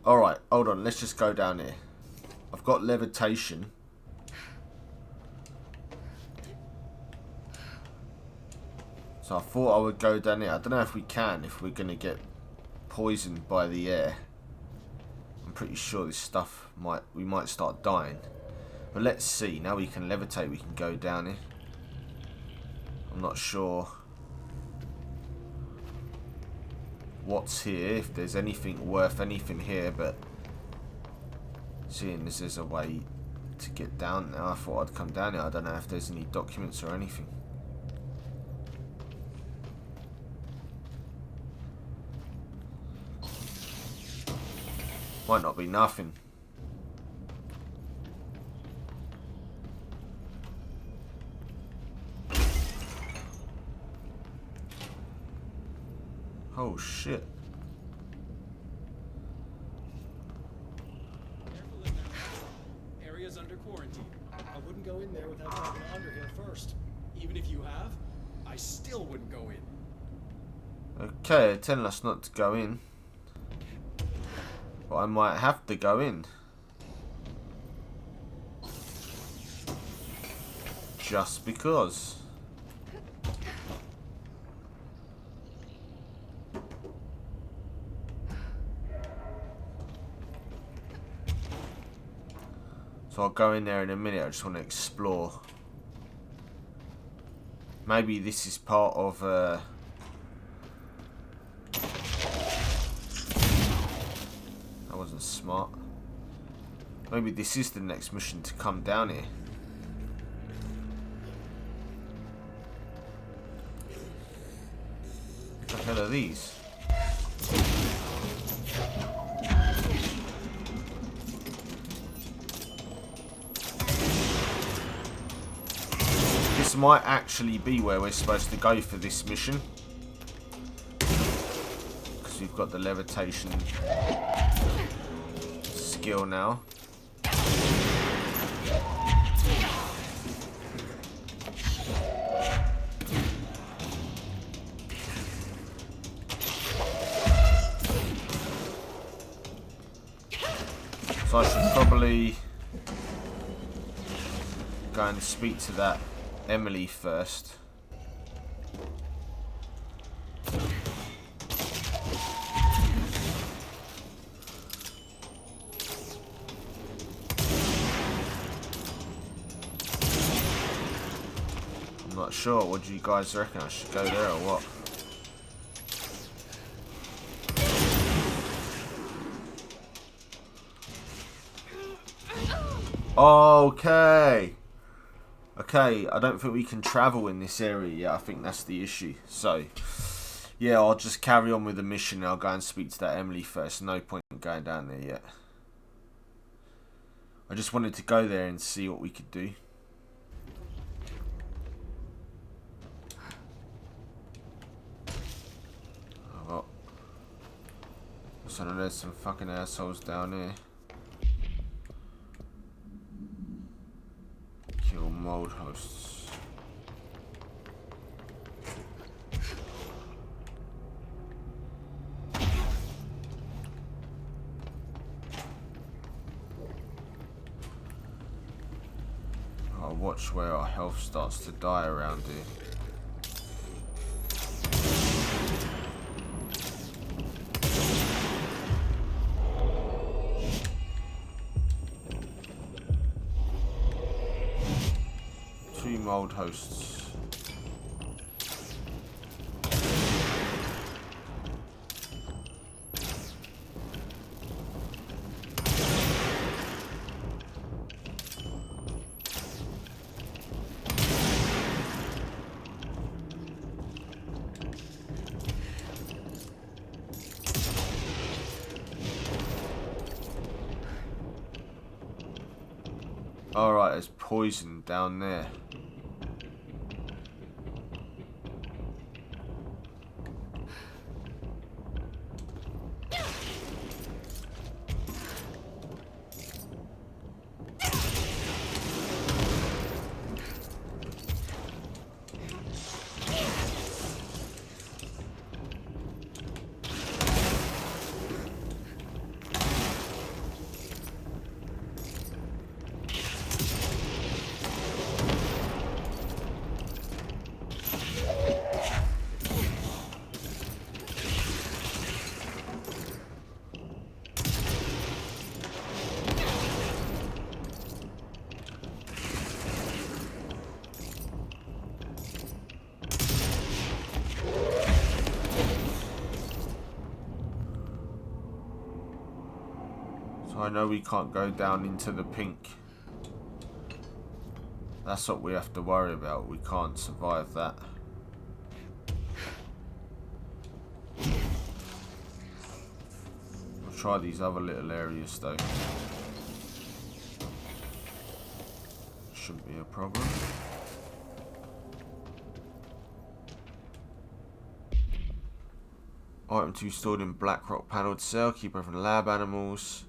Alright, hold on. Let's just go down here. I've got levitation. So I thought I would go down here. I don't know if we can, if we're going to get poisoned by the air. I'm pretty sure this stuff we might start dying. But let's see. Now we can levitate, we can go down here. I'm not sure what's here, if there's anything worth anything here, but seeing as there's a way to get down now, I thought I'd come down here. I don't know if there's any documents or anything. Might not be nothing. Oh shit. Careful in there. Area's under quarantine. I wouldn't go in there without talking to Underhill first. Even if you have, I still wouldn't go in. Okay, telling us not to go in. But I might have to go in. Just because. So I'll go in there in a minute. I just want to explore. Maybe this is part of that wasn't smart. Maybe this is the next mission to come down here. What the hell are these? This might actually be where we're supposed to go for this mission, because we've got the levitation skill now. So I should probably go and speak to that Emily first. I'm not sure. What do you guys reckon? I should go there or what? Okay. Okay, I don't think we can travel in this area yet. I think that's the issue. So, yeah, I'll just carry on with the mission. I'll go and speak to that Emily first. No point in going down there yet. I just wanted to go there and see what we could do. Oh. So there's some fucking assholes down here. Kill mold hosts. I'll watch where our health starts to die around here. Mold hosts. Alright, there's poison down there. So I know we can't go down into the pink. That's what we have to worry about. We can't survive that. We'll try these other little areas though. Shouldn't be a problem. Item 2 stored in black rock panelled cell. Keep open lab animals.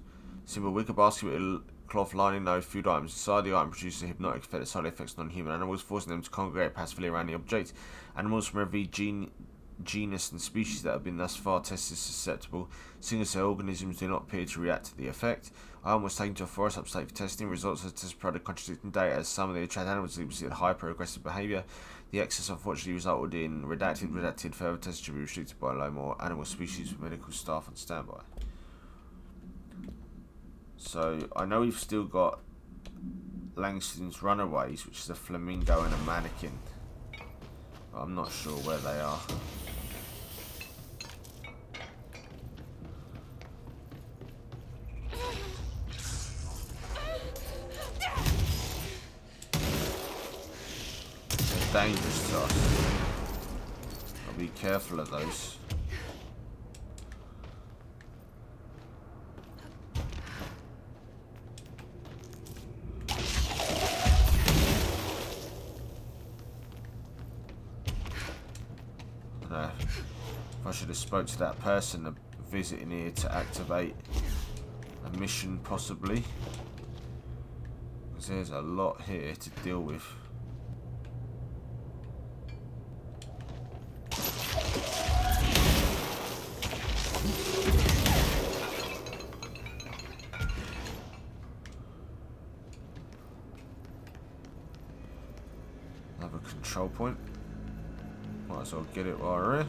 Simple wicker basket with a cloth lining. No food items inside. The item produces a hypnotic effect that side effects non-human animals, forcing them to congregate passively around the object. Animals from every genus and species that have been thus far tested susceptible. Single-cell organisms do not appear to react to the effect. Item was taken to a forest upstate for testing. Results of the test provided contradicting data as some of the attracted animals exhibited hyper-aggressive behaviour. The excess unfortunately resulted in redacted. Further tests should be restricted by low more animal species with medical staff on standby. So I know we've still got Langston's Runaways, which is a flamingo and a mannequin. But I'm not sure where they are. Dangerous to us. I'll be careful of those. I don't know if I should have spoke to that person visiting here to activate a mission possibly. Because there's a lot here to deal with. Another control point. Might as well get it while we're here.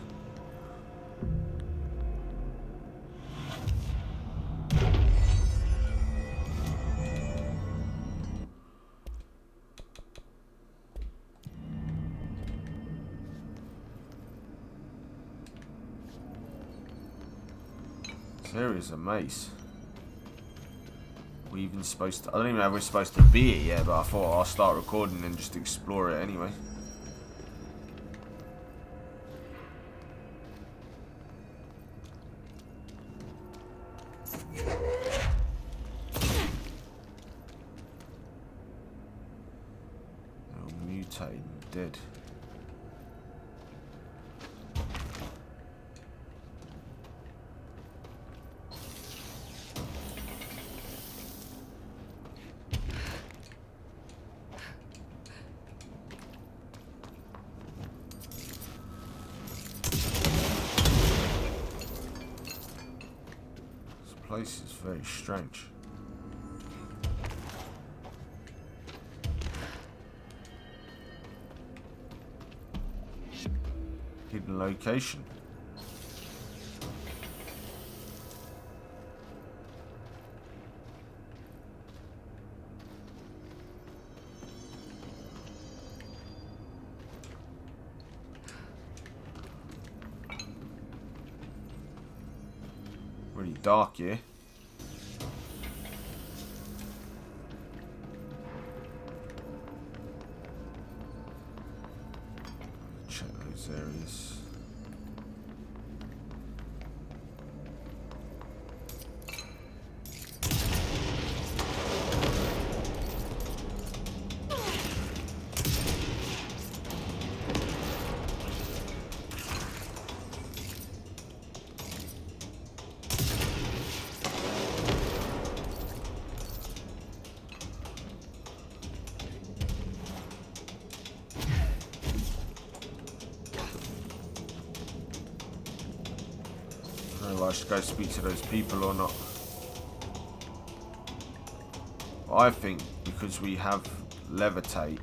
There is a maze. We even supposed to? I don't even know if we're supposed to be here yet, but I thought I'll start recording and just explore it anyway. They're all mutated and dead. Place is very strange. Hidden location. Really dark here. Check those areas. I don't know if I should go speak to those people or not. I think because we have levitate,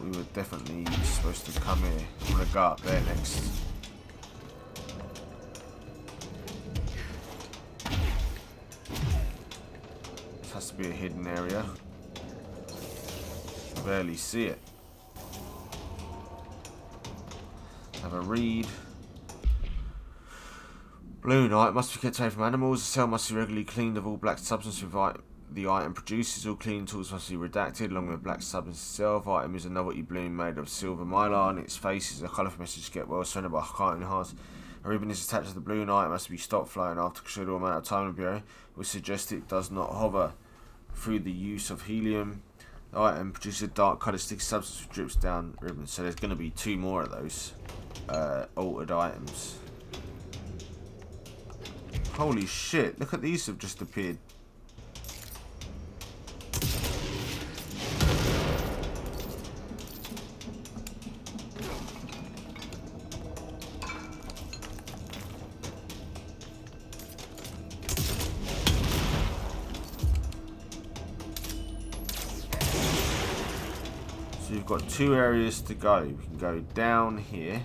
we were definitely supposed to come here. I'm gonna go up there next. This has to be a hidden area. Barely see it. Have a read. Blue Knight must be kept away from animals. The cell must be regularly cleaned of all black substance the item produces. All cleaning tools must be redacted along with the black substance itself. Item is a novelty balloon made of silver mylar and its face is a colourful message to get well surrounded by carton hearts. A ribbon is attached to the balloon. Item must be stopped flowing after a considerable amount of time in the bureau, which suggests it does not hover through the use of helium. The item produces a dark coloured sticky substance which drips down the ribbon. So there's going to be 2 more of those altered items. Holy shit, look at these have just appeared. So you've got 2 areas to go. We can go down here.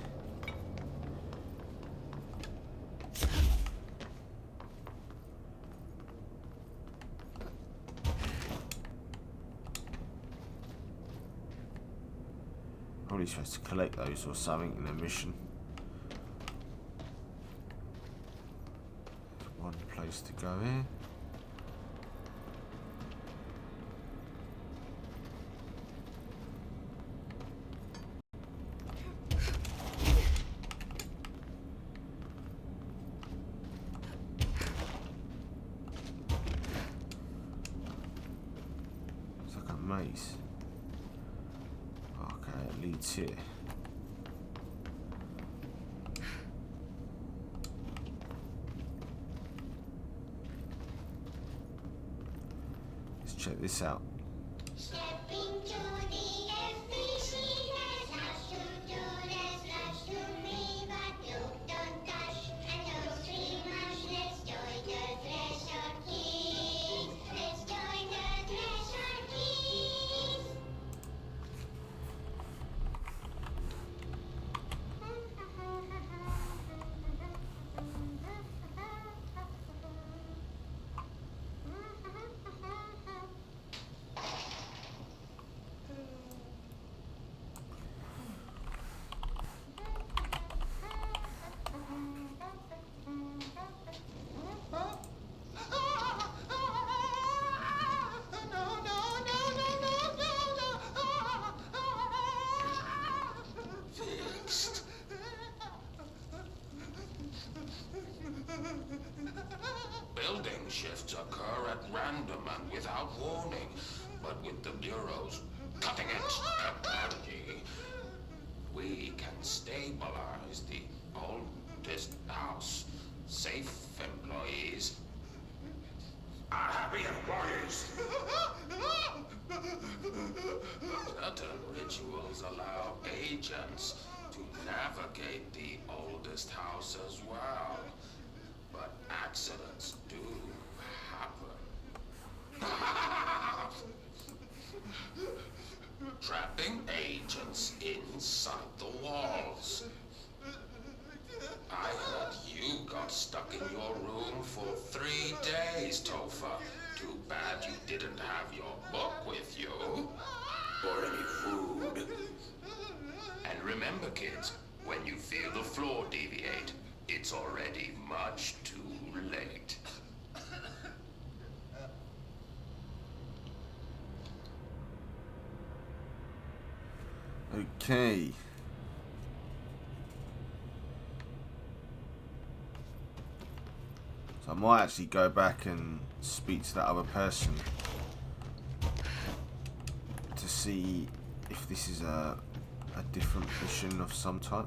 Probably supposed to collect those or something in a mission. There's one place to go here. It's like a maze. Okay, it leads here. Let's check this out. Building shifts occur at random and without warning, but with the Bureau's cutting-edge technology, we can stabilize the oldest house. Safe employees are happy employees. Certain rituals allow agents to navigate the oldest house as well. But accidents do happen. Trapping agents inside the walls. I heard you got stuck in your room for 3 days, Topher. Too bad you didn't have your book with you. Or any food. And remember, kids, when you feel the floor deviate, it's already much too late. Okay. So I might actually go back and speak to that other person to see if this is a different mission of some type.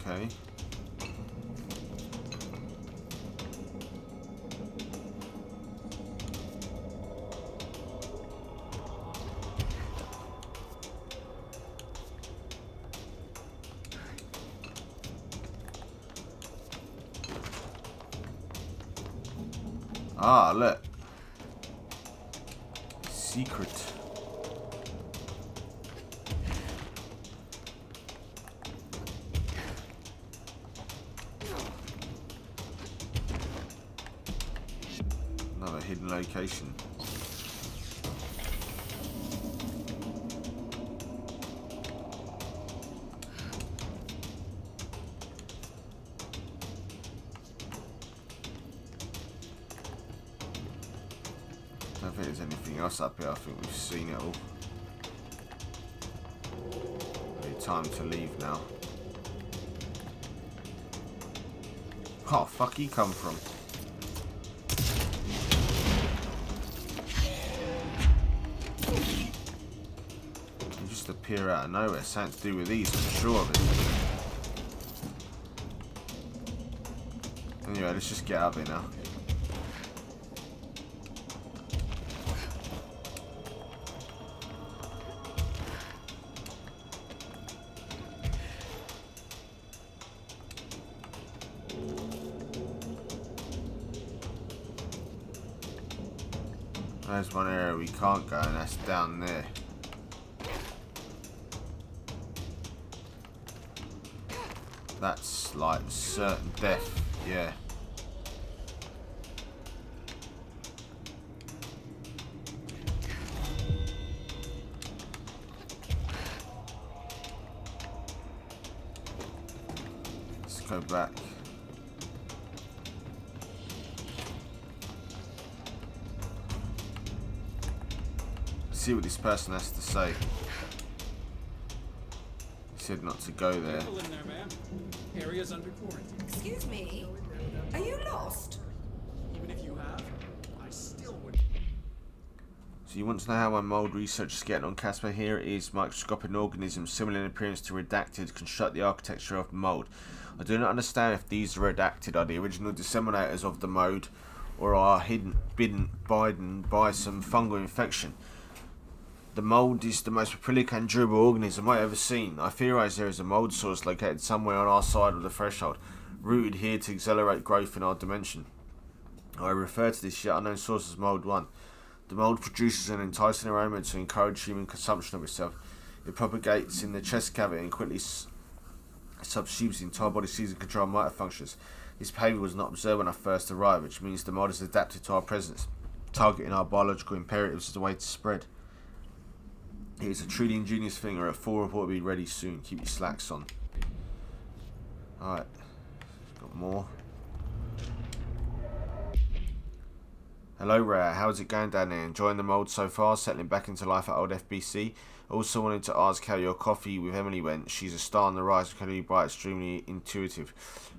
Okay. Ah, look. Secret. Another hidden location. I don't think there's anything else up here. I think we've seen it all. Maybe time to leave now. Oh, fuck he come from? They just appear out of nowhere. Something to do with these, I'm sure of it. Anyway, let's just get out of here now. There's one area we can't go, and that's down there. That's like certain death, yeah. Let's go back. See what this person has to say. He said not to go there. Careful in there, ma'am. Area's under quarantine. Excuse me? Are you lost? Even if you have, I still wouldn't. So you want to know how my mould research is getting on, Casper? Here it is. Microscopic organisms similar in appearance to redacted construct the architecture of mould. I do not understand if these redacted are the original disseminators of the mould or are hidden by some fungal infection. The mould is the most prolific and durable organism I've ever seen. I theorise there is a mould source located somewhere on our side of the threshold, rooted here to accelerate growth in our dimension. I refer to this yet unknown source as Mould 1. The mould produces an enticing aroma to encourage human consumption of itself. It propagates in the chest cavity and quickly subsumes the entire body, seizing control of motor functions. This behaviour was not observed when I first arrived, which means the mould is adapted to our presence, targeting our biological imperatives as a way to spread. It is a truly ingenious thing, or a full report will be ready soon. Keep your slacks on. Alright. Got more. Hello Rare, how's it going down there? Enjoying the mould so far? Settling back into life at old FBC? Also wanted to ask how your coffee with Emily went. She's a star on the rise, incredibly bright, extremely intuitive.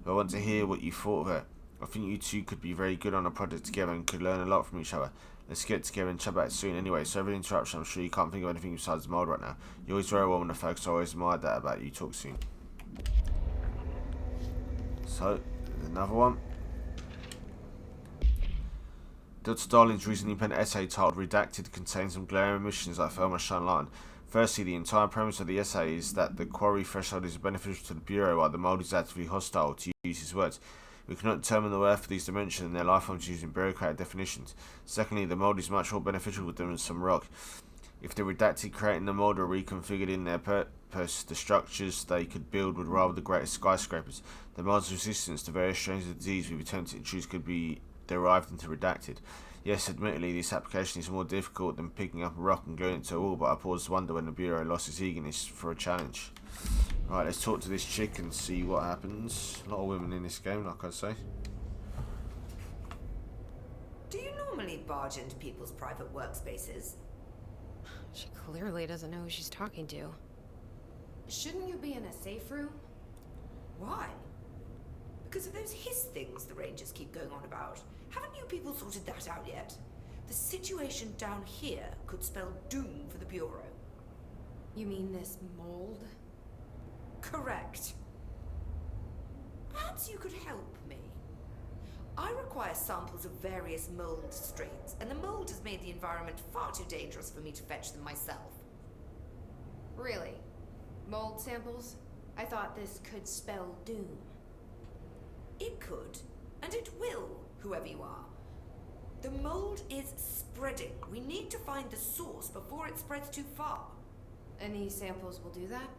I want to hear what you thought of her. I think you two could be very good on a project together and could learn a lot from each other. Let's get together and chat about it soon. Anyway, so every interruption, I'm sure you can't think of anything besides the mould right now. You're always very well on the focus. I always admired that about you. Talk soon. So, another one. Dr. Darling's recently independent essay titled Redacted contains some glaring omissions that I felt must shine light on. Firstly, the entire premise of the essay is that the quarry threshold is beneficial to the Bureau while the mould is actively hostile, to use his words. We cannot determine the worth of these dimensions and their life forms using bureaucratic definitions. Secondly, the mould is much more beneficial with them than some rock. If the redacted creating the mould are reconfigured in their purpose, the structures they could build would rival the greatest skyscrapers. The mould's resistance to various strains of disease we've attempted to choose could be derived into redacted. Yes, admittedly, this application is more difficult than picking up a rock and gluing it to a wall, but I pause to wonder when the Bureau lost its eagerness for a challenge. Right, let's talk to this chick and see what happens. A lot of women in this game, like I say. Do you normally barge into people's private workspaces? She clearly doesn't know who she's talking to. Shouldn't you be in a safe room? Why? Because of those hiss things the Rangers keep going on about. Haven't you people sorted that out yet? The situation down here could spell doom for the Bureau. You mean this mold? Correct. Perhaps you could help me. I require samples of various mold strains, and the mold has made the environment far too dangerous for me to fetch them myself. Really? Mold samples? I thought this could spell doom. It could, and it will, whoever you are. The mold is spreading. We need to find the source before it spreads too far. And these samples will do that?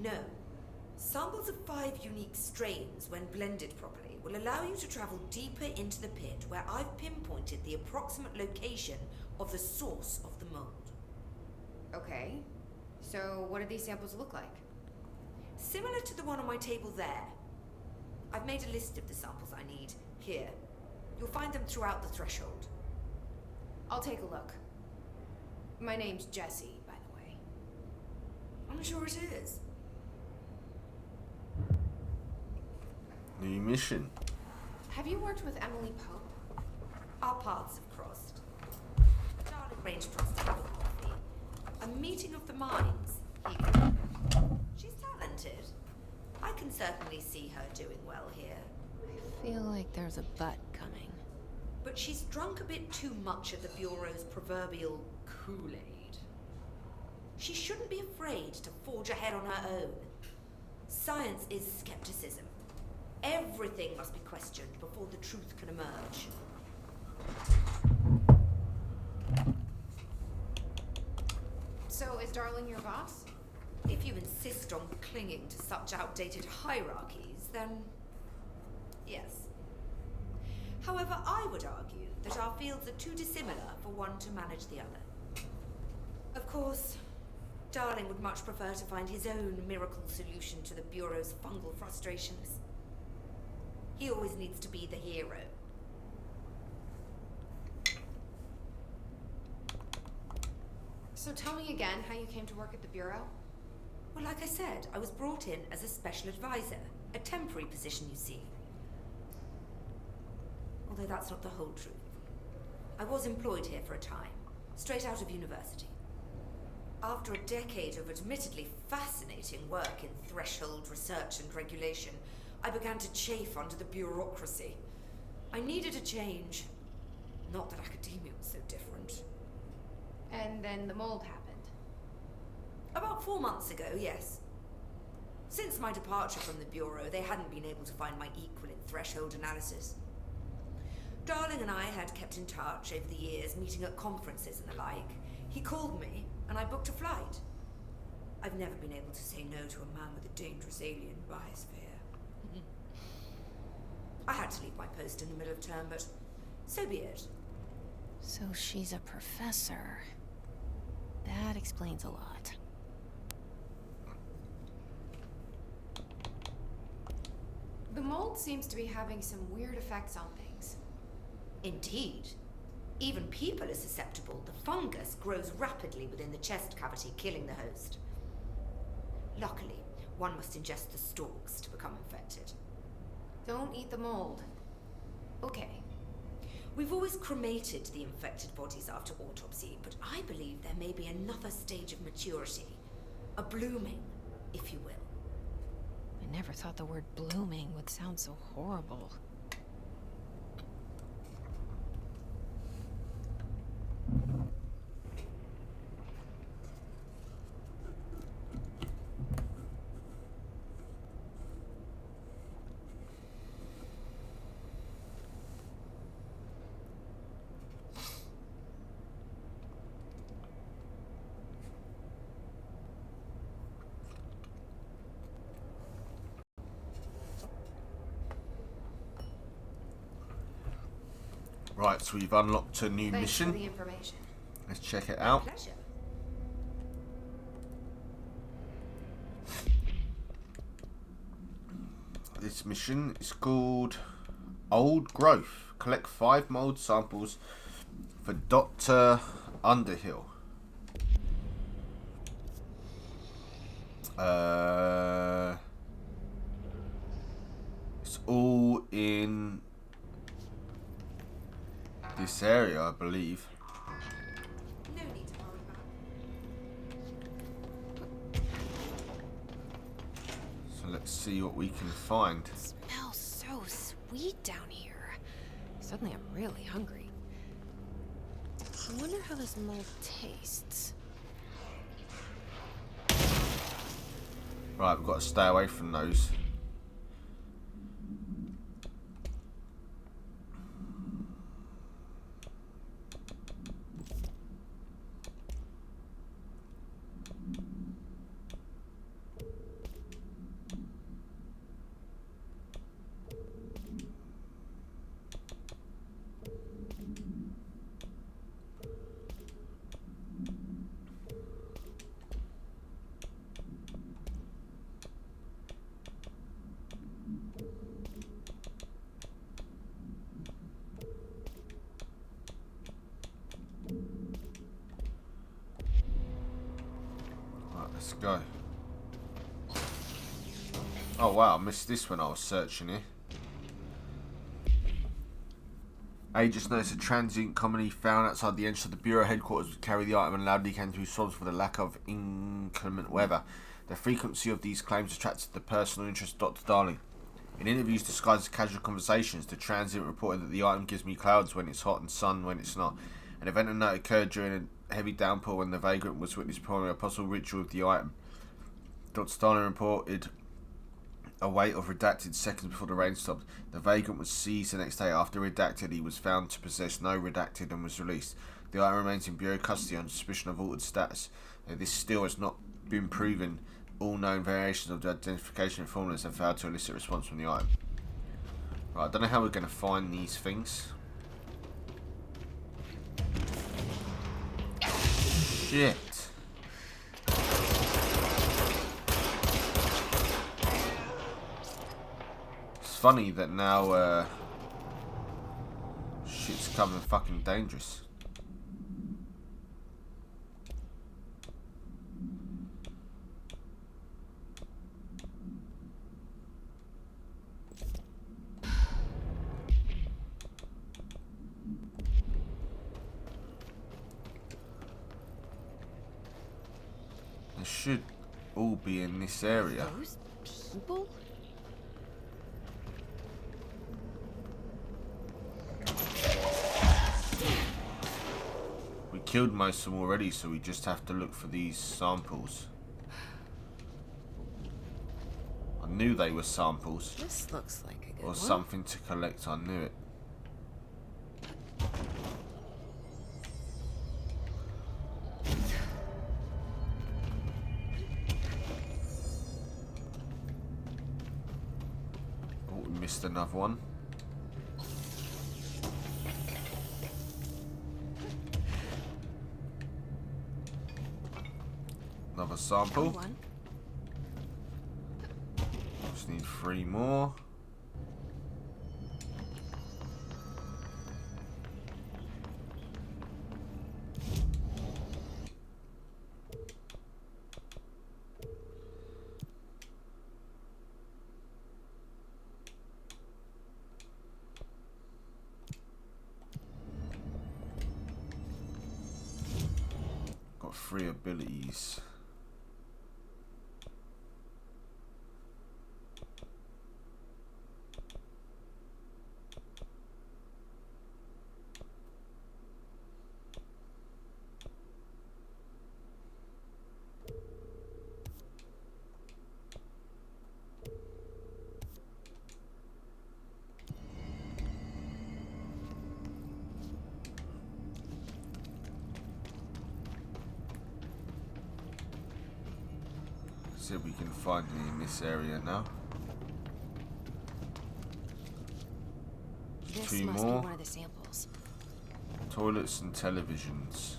No. Samples of 5 unique strains, when blended properly, will allow you to travel deeper into the pit where I've pinpointed the approximate location of the source of the mold. Okay. So what do these samples look like? Similar to the one on my table there. I've made a list of the samples I need here. You'll find them throughout the threshold. I'll take a look. My name's Jessie, by the way. I'm sure it is. New mission. Have you worked with Emily Pope? Our paths have crossed. Darling arranged for us to have a coffee. A meeting of the minds, he called it. She's talented. I can certainly see her doing well here. I feel like there's a but coming. But she's drunk a bit too much of the Bureau's proverbial Kool-Aid. She shouldn't be afraid to forge ahead on her own. Science is skepticism. Everything must be questioned before the truth can emerge. So is Darling your boss? If you insist on clinging to such outdated hierarchies, then yes. However, I would argue that our fields are too dissimilar for one to manage the other. Of course, Darling would much prefer to find his own miracle solution to the Bureau's fungal frustrations. He always needs to be the hero. So tell me again how you came to work at the Bureau? Well, like I said, I was brought in as a special advisor. A temporary position, you see. Although that's not the whole truth. I was employed here for a time, straight out of university. After a decade of admittedly fascinating work in threshold research and regulation, I began to chafe under the bureaucracy. I needed a change. Not that academia was so different. And then the mold happened. About 4 months ago, yes. Since my departure from the Bureau, they hadn't been able to find my equal in threshold analysis. Darling and I had kept in touch over the years, meeting at conferences and the like. He called me, and I booked a flight. I've never been able to say no to a man with a dangerous alien biosphere. I had to leave my post in the middle of term, but so be it. So she's a professor. That explains a lot. The mold seems to be having some weird effects on things. Indeed. Even people are susceptible. The fungus grows rapidly within the chest cavity, killing the host. Luckily, one must ingest the stalks to become infected. Don't eat the mold. Okay. We've always cremated the infected bodies after autopsy, but I believe there may be another stage of maturity. A blooming, if you will. I never thought the word blooming would sound so horrible. Right, so we've unlocked a new Thanks for mission. the information. Let's check it out. Pleasure. This mission is called Old Growth. Collect 5 mold samples for Dr. Underhill. It's all in this area, I believe. No need to worry about it. So let's see what we can find. It smells so sweet down here. Suddenly I'm really hungry. I wonder how this mold tastes. Right, we've got to stay away from those. Let's go. Oh wow, I missed this when I was searching here. Agents noticed a transient commonly found outside the entrance of the Bureau headquarters would carry the item and loudly came to be responsible for the lack of inclement weather. The frequency of these claims attracted the personal interest of Dr. Darling. In interviews disguised as casual conversations, the transient reported that the item gives me clouds when it's hot and sun when it's not. An event of note occurred during a heavy downpour when the vagrant was witnessed performing a possible ritual with the item. Dr. Darling reported a wait of redacted seconds before the rain stopped. The vagrant was seized the next day. After redacted, he was found to possess no redacted and was released. The item remains in Bureau custody on suspicion of altered status. This still has not been proven. All known variations of the identification formulas have failed to elicit a response from the item. Right, I don't know how we're going to find these things. Shit. It's funny that now shit's coming fucking dangerous. They should all be in this area. Those people? We killed most of them already, so we just have to look for these samples. I knew they were samples. This looks like a good Or one. something to collect, I knew it. Oh, we missed another one. Another sample. Good one. Just need 3 more. Got 3 abilities. See if we can find any in this area now. This 2 must more. be one of the samples. Toilets and televisions.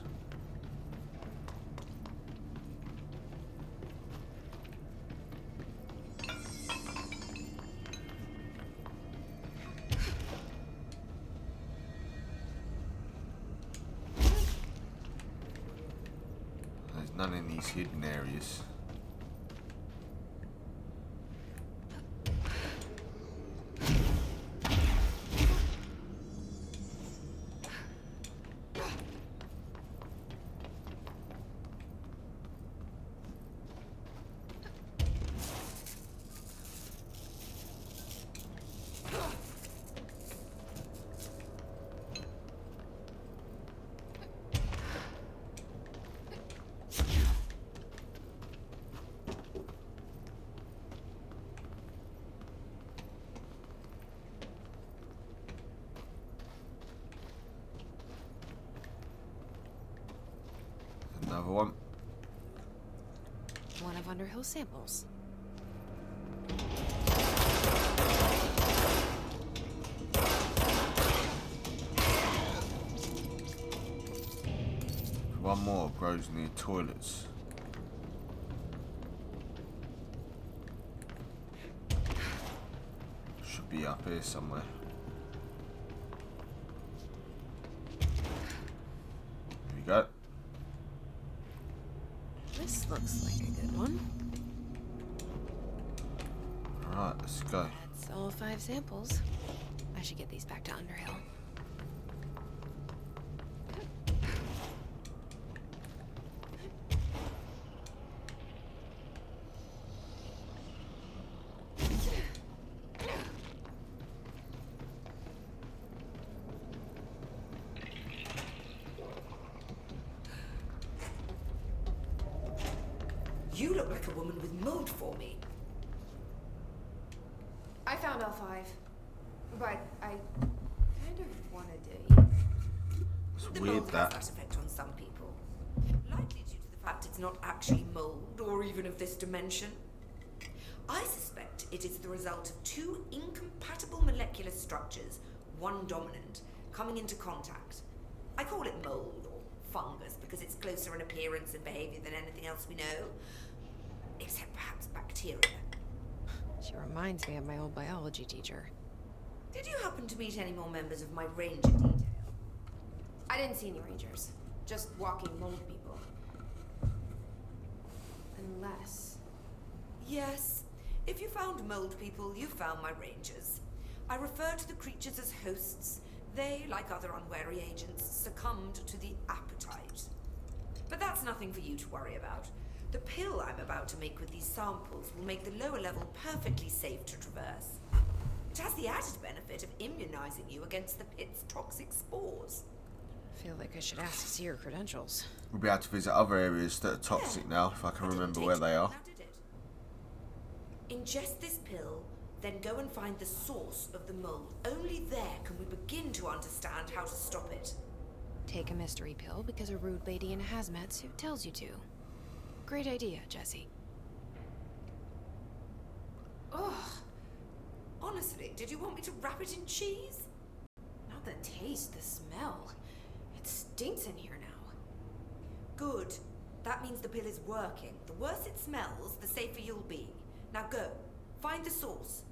There's none in these hidden areas. Another one. One of Underhill's samples. One more grows near toilets. Should be up here somewhere. Here we go. This Looks like a good one. Alright, let's go. That's all 5 samples. I should get these back to Underhill. You look like a woman with mold for me. I found all 5. But I kind of wanted to eat. It's The weird mold that. has that effect on some people. Likely due to the fact it's not actually mold or even of this dimension. I suspect it is the result of 2 incompatible molecular structures, one dominant, coming into contact. I call it mold or fungus because it's closer in appearance and behavior than anything else we know. Except perhaps bacteria. She reminds me of my old biology teacher. Did you happen to meet any more members of my ranger detail? I didn't see any rangers. Just walking mold people. Unless... Yes. If you found mold people, you found my rangers. I refer to the creatures as hosts. They, like other unwary agents, succumbed to the appetite. But that's nothing for you to worry about. The pill I'm about to make with these samples will make the lower level perfectly safe to traverse. It has the added benefit of immunizing you against the pit's toxic spores. I feel like I should ask to see her credentials. We'll be able to visit other areas that are toxic now, if I can remember where they are. Now did it? Ingest this pill, then go and find the source of the mold. Only there can we begin to understand how to stop it. Take a mystery pill because a rude lady in a hazmat suit tells you to. Great idea, Jesse. Ugh. Honestly, did you want me to wrap it in cheese? Not the taste, the smell. It stinks in here now. Good. That means the pill is working. The worse it smells, the safer you'll be. Now go. Find the source.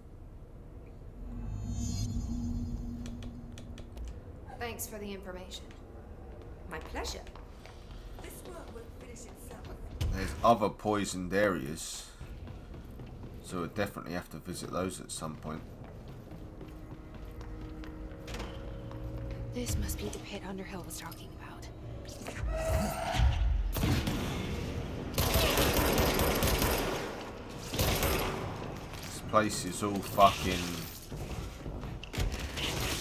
Thanks for the information. My pleasure. This work won't finish itself. There's other poisoned areas, so we'll definitely have to visit those at some point. This must be the pit Underhill was talking about. This place is all fucking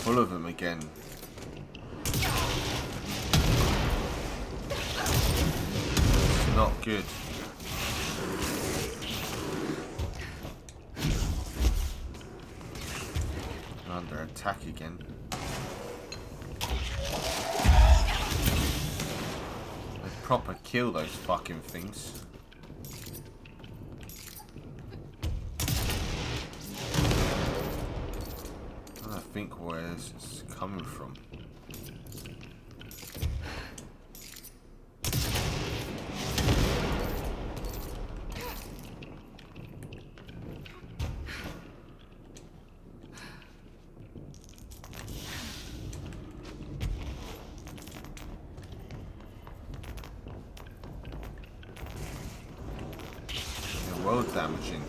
full of them again. It's not good. Under attack again. They proper kill those fucking things. I don't think where this is coming from. Well damaging.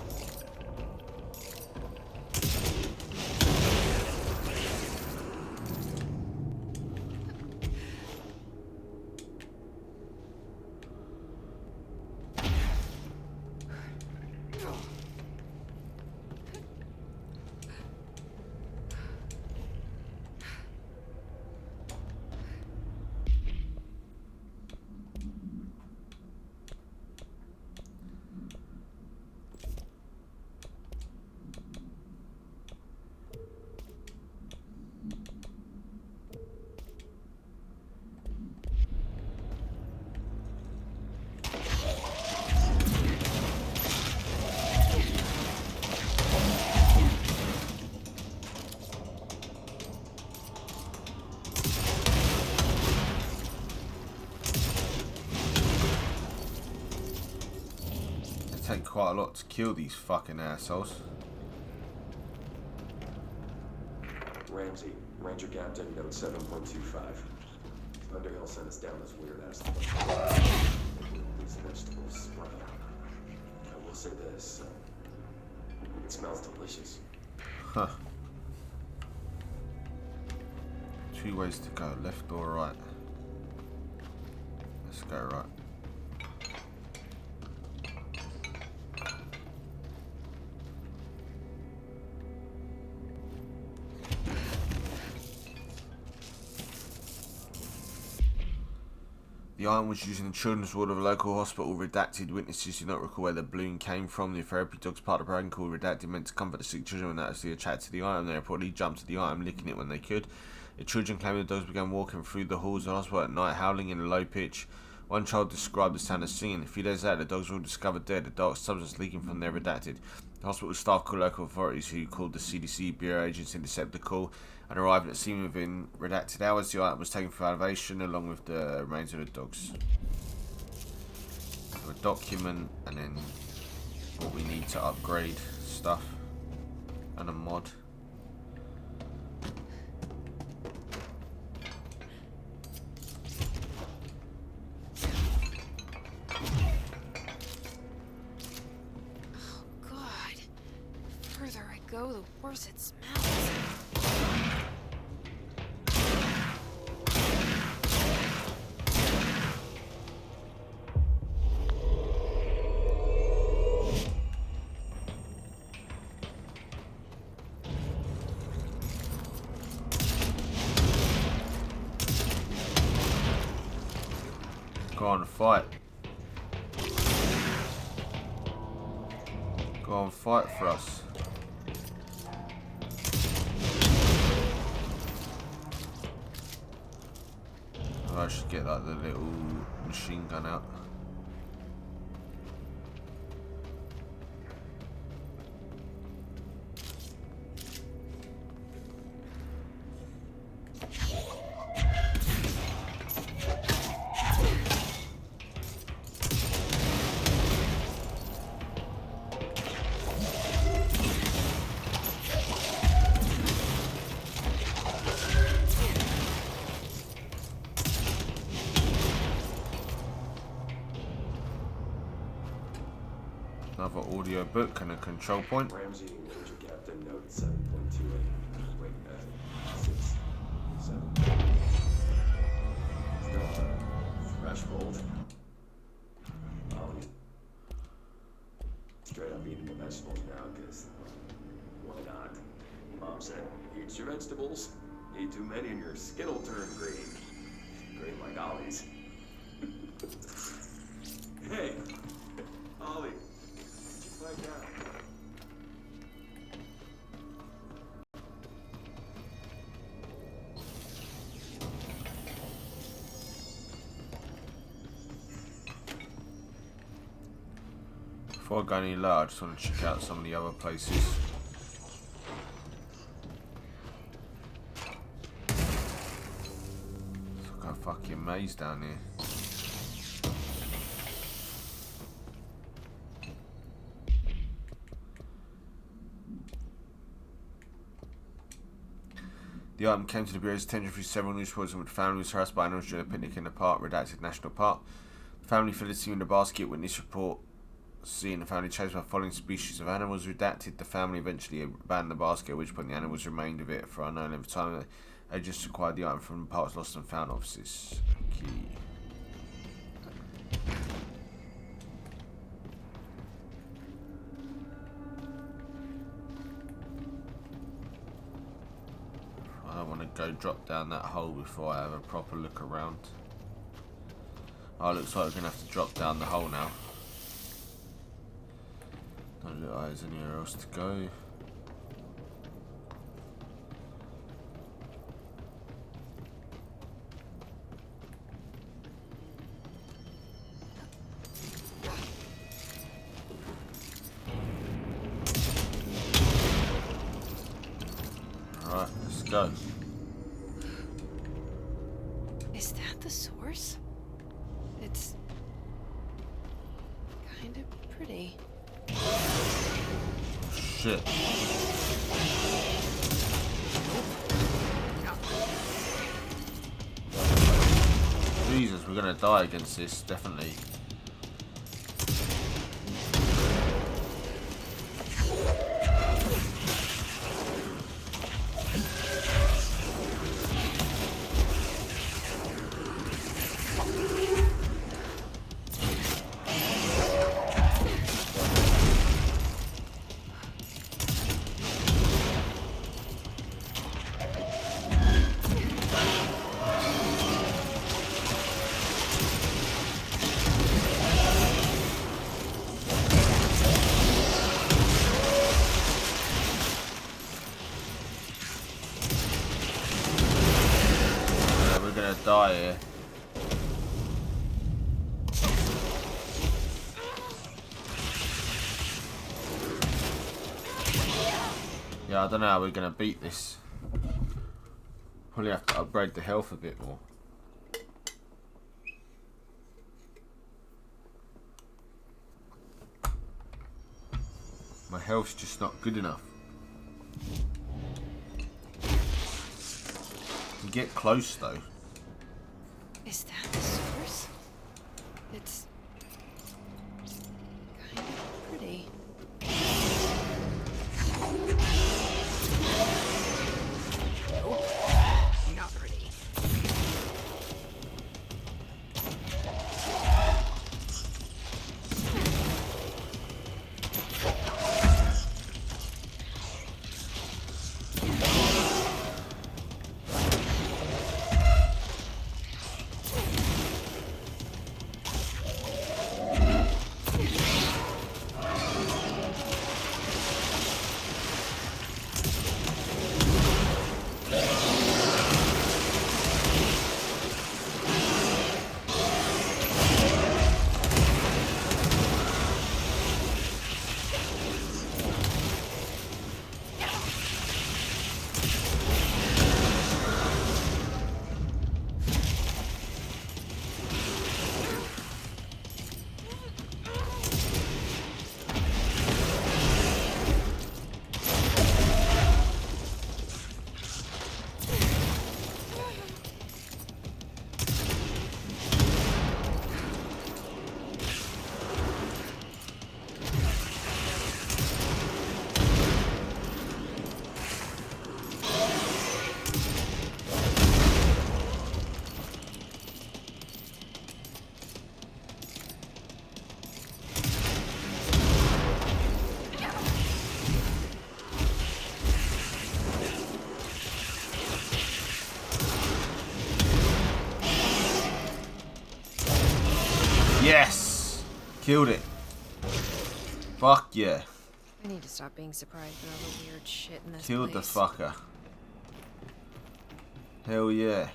Take quite a lot to kill these fucking assholes. Ramsey, Ranger Captain, note 7.25. Underhill sent us down this weird ass. Please These vegetables, wow. I will say this, it smells delicious. Huh. 2 ways to go, left or right. Let's go right. The iron was used in the children's ward of a local hospital. Redacted. Witnesses do not recall where the balloon came from. The therapy dog's part of the program called Redacted meant to comfort the sick children when noticed attracted to the item. They reportedly jumped to the item, licking it when they could. The children claimed the dogs began walking through the halls of the hospital at night, howling in a low pitch. One child described the sound as singing. A few days later, the dogs were all discovered dead, a dark substance leaking from their Redacted. The hospital staff called local authorities, who called the CDC Bureau agents, intercepted the call and arrived at the scene within Redacted hours. The item was taken for elevation along with the remains of the dogs. So a document and then what we need to upgrade stuff and a mod. Go, the worse it smells. Go on, fight. Go on, fight for us. I should get like the little machine gun out. Another audio book and a control point. Ramsey, Ranger Captain, note 7.28. Wait, 6, 7. Still fresh bolt. Ollie. Straight up eating the vegetables now, because why not? Mom said, eat your vegetables. Eat too many and your skin will turn green. Green like Ollie's. Hey, Ollie. Like that. Before I go any lower, I just want to check out some of the other places. It's like a fucking maze down here. The item came to the Bureau's attention through several news reports with the family was harassed by animals during a picnic in the park, Redacted National Park. The family filled the scene with a basket. Witness report seeing the family chased by following species of animals. Redacted. The family eventually abandoned the basket, at which point the animals remained with it for an unknown length of time. They just acquired the item from the park's lost and found offices. Key. I want to go drop down that hole before I have a proper look around. Oh, looks like we're going to have to drop down the hole now. Don't look like there's anywhere else to go. Alright, let's go. Is that the source? It's kind of pretty. Shit. Jesus, we're gonna die against this, definitely. gonna die here. Yeah, I don't know how we're gonna beat this. Probably have to upgrade the health a bit more. My health's just not good enough. You can get close though. Is that the source? It's kind of pretty. Nope, not pretty. Yes! Killed it. Fuck yeah. I need to stop being surprised by all the weird shit in this Killed the place. fucker. Hell yeah.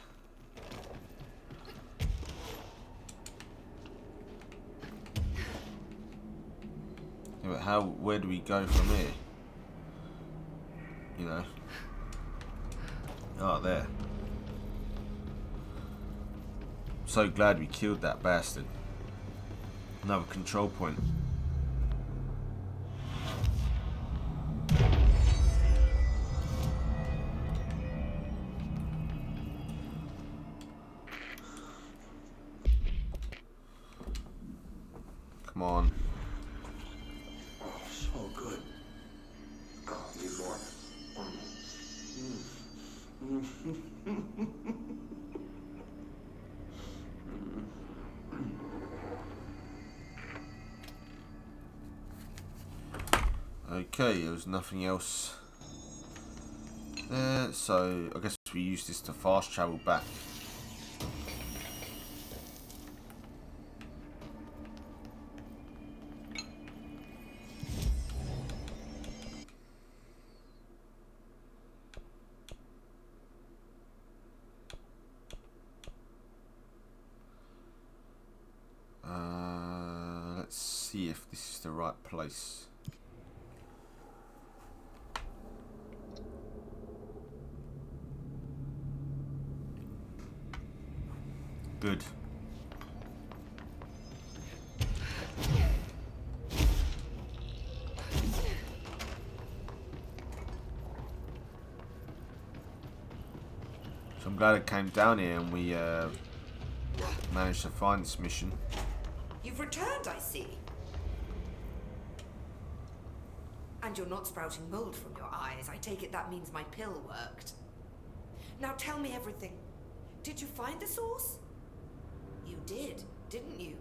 Yeah, but where do we go from here? You know. Oh, there. I'm so glad we killed that bastard. Another control point. Come on. Oh, so good. Oh, need more. Okay, there was nothing else there, so I guess we use this to fast travel back. Let's see if this is the right place. Good. So I'm glad it came down here and we managed to find this mission. You've returned, I see. And you're not sprouting mold from your eyes. I take it that means my pill worked. Now tell me everything. Did you find the source? You did, didn't you?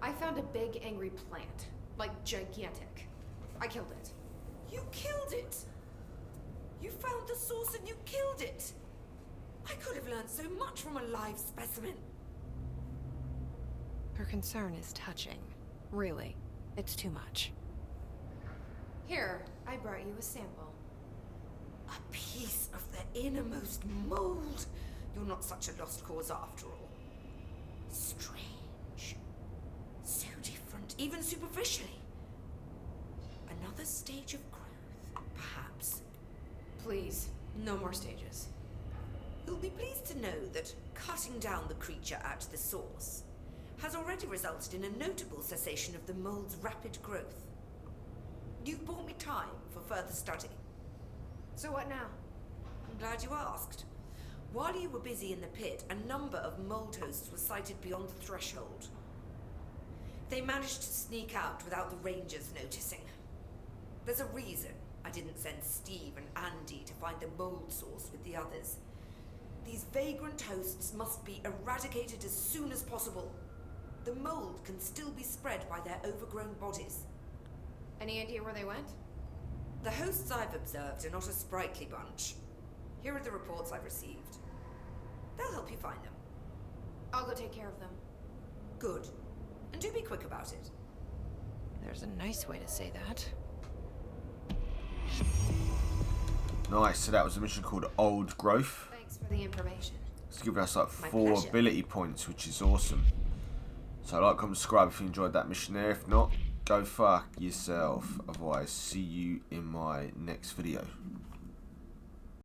I found a big angry plant. Like gigantic. I killed it. You killed it! You found the source and you killed it! I could have learned so much from a live specimen. Her concern is touching. Really, it's too much. Here, I brought you a sample. A piece of the innermost mold. You're not such a lost cause after all. Strange. So different, even superficially. Another stage of growth, perhaps. Please, no more stages. You'll be pleased to know that cutting down the creature at the source has already resulted in a notable cessation of the mold's rapid growth. You've bought me time for further study. So what now? I'm glad you asked. While you were busy in the pit, a number of mold hosts were sighted beyond the threshold. They managed to sneak out without the Rangers noticing. There's a reason I didn't send Steve and Andy to find the mold source with the others. These vagrant hosts must be eradicated as soon as possible. The mold can still be spread by their overgrown bodies. Any idea where they went? The hosts I've observed are not a sprightly bunch. Here are the reports I've received. They'll help you find them. I'll go take care of them. Good. And do be quick about it. There's a nice way to say that. Nice, so that was a mission called Old Growth. Thanks for the information. It's given us like My 4 pleasure. ability points, which is awesome. So like, comment, subscribe if you enjoyed that mission there. If not, go fuck yourself. Otherwise, see you in my next video.